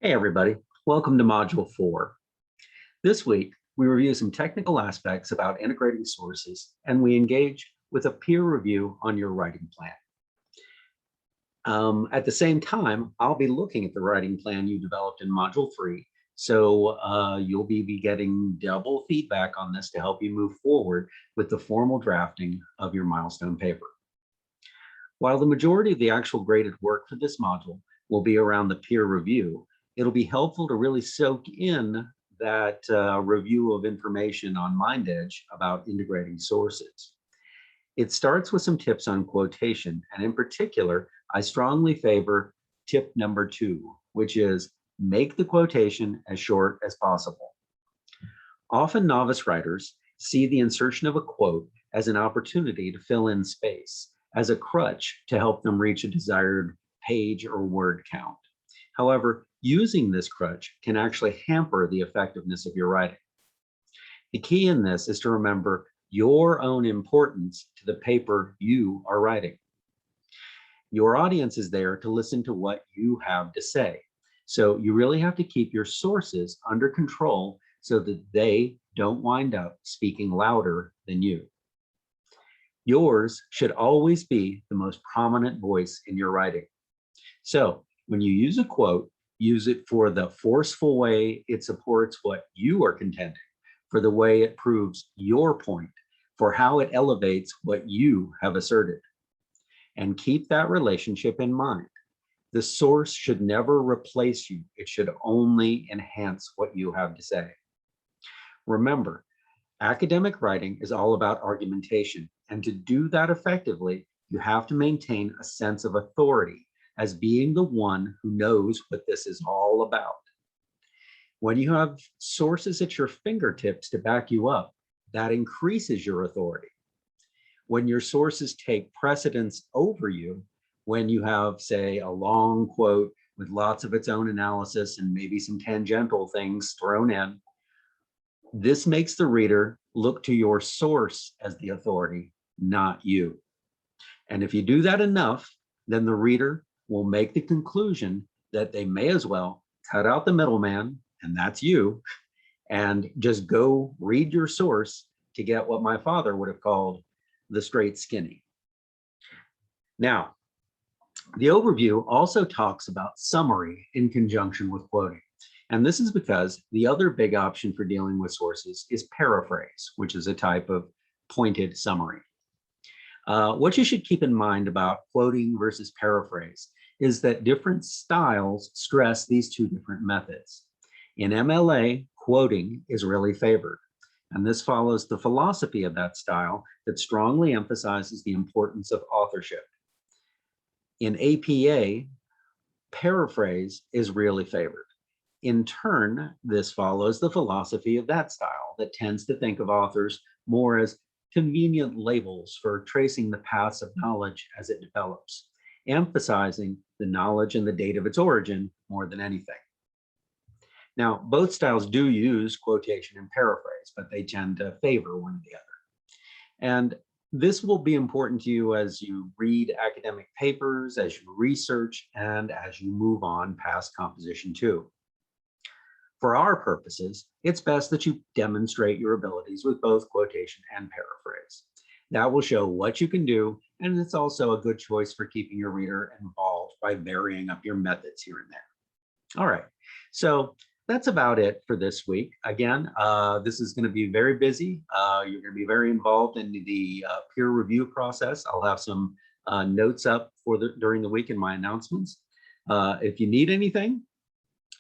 Hey everybody, welcome to Module 4. This week, we review some technical aspects about integrating sources, and we engage with a peer review on your writing plan. At the same time, I'll be looking at the writing plan you developed in Module 3, so you'll be getting double feedback on this to help you move forward with the formal drafting of your milestone paper. While the majority of the actual graded work for this module will be around the peer review, it'll be helpful to really soak in that review of information on MindEdge about integrating sources. It starts with some tips on quotation, and in particular, I strongly favor tip number 2, which is make the quotation as short as possible. Often novice writers see the insertion of a quote as an opportunity to fill in space, as a crutch to help them reach a desired page or word count. However, using this crutch can actually hamper the effectiveness of your writing. The key in this is to remember your own importance to the paper you are writing. Your audience is there to listen to what you have to say. So you really have to keep your sources under control so that they don't wind up speaking louder than you. Yours should always be the most prominent voice in your writing. So when you use a quote, use it for the forceful way it supports what you are contending, for the way it proves your point, for how it elevates what you have asserted. And keep that relationship in mind. The source should never replace you. It should only enhance what you have to say. Remember, academic writing is all about argumentation, and to do that effectively, you have to maintain a sense of authority as being the one who knows what this is all about. When you have sources at your fingertips to back you up, that increases your authority. When your sources take precedence over you, when you have, say, a long quote with lots of its own analysis and maybe some tangential things thrown in, this makes the reader look to your source as the authority, not you. And if you do that enough, then the reader will make the conclusion that they may as well cut out the middleman, and that's you, and just go read your source to get what my father would have called the straight skinny. Now, the overview also talks about summary in conjunction with quoting. And this is because the other big option for dealing with sources is paraphrase, which is a type of pointed summary. What you should keep in mind about quoting versus paraphrase is that different styles stress these two different methods. In MLA, quoting is really favored, and this follows the philosophy of that style that strongly emphasizes the importance of authorship. In APA, paraphrase is really favored. In turn, this follows the philosophy of that style that tends to think of authors more as convenient labels for tracing the paths of knowledge as it develops, emphasizing the knowledge and the date of its origin more than anything. Now, both styles do use quotation and paraphrase, but they tend to favor one or the other. And this will be important to you as you read academic papers, as you research, and as you move on past composition 2. For our purposes, it's best that you demonstrate your abilities with both quotation and paraphrase. That will show what you can do, and it's also a good choice for keeping your reader involved by varying up your methods here and there. All right, so that's about it for this week. Again, this is going to be very busy. You're going to be very involved in the peer review process. I'll have some notes up for during the week in my announcements. If you need anything,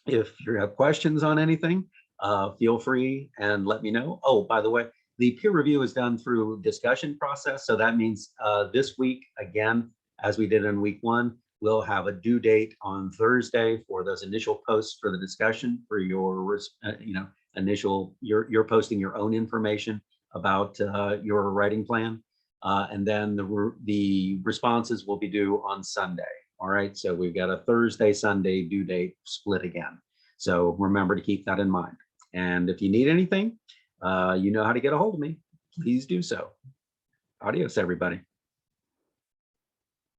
if you have questions on anything, feel free and let me know. Oh, by the way, the peer review is done through discussion process. So that means this week, again, as we did in week 1, we'll have a due date on Thursday for those initial posts for the discussion for your, you're posting your own information about your writing plan. And then the responses will be due on Sunday. All right, so we've got a Thursday, Sunday due date split again. So remember to keep that in mind. And if you need anything, you know how to get a hold of me. Please do so. Adios, everybody.